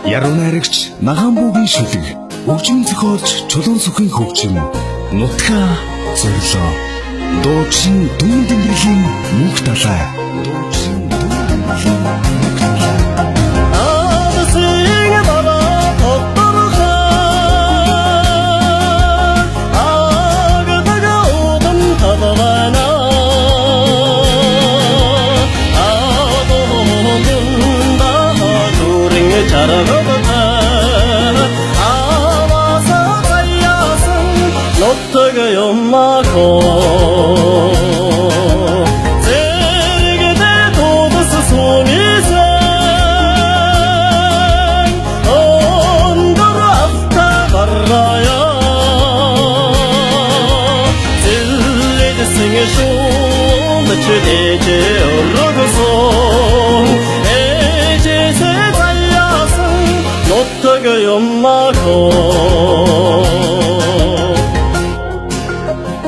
Яруу найрагч Нагаан буугийн шүлэг хөгжим зохиолч Чулуун сүхийн хөгжим нутгаа зорилоо дуучин дүн дэмбэрлийн мөнх талай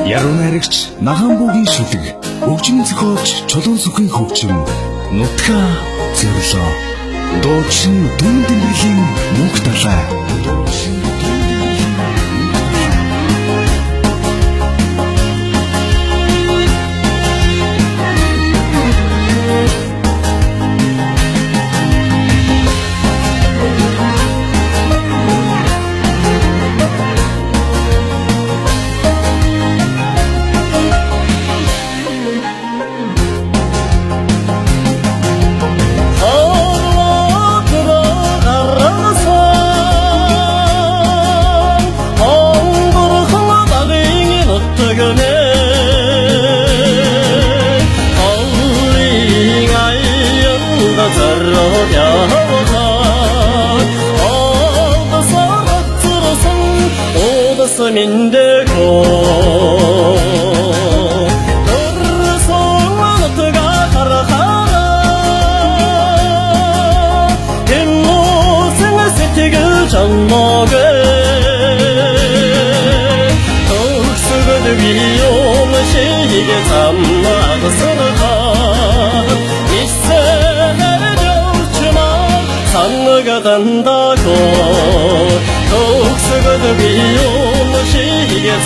Яруу найрагч Нагаан буугийн шүлэг хөгжим зохиолч Чулуун сүхийн хөгжим нутгаа зорилоо дуучин дүн дэмбэрлийн мөнх талай 간다고 독서가 비오는 시기에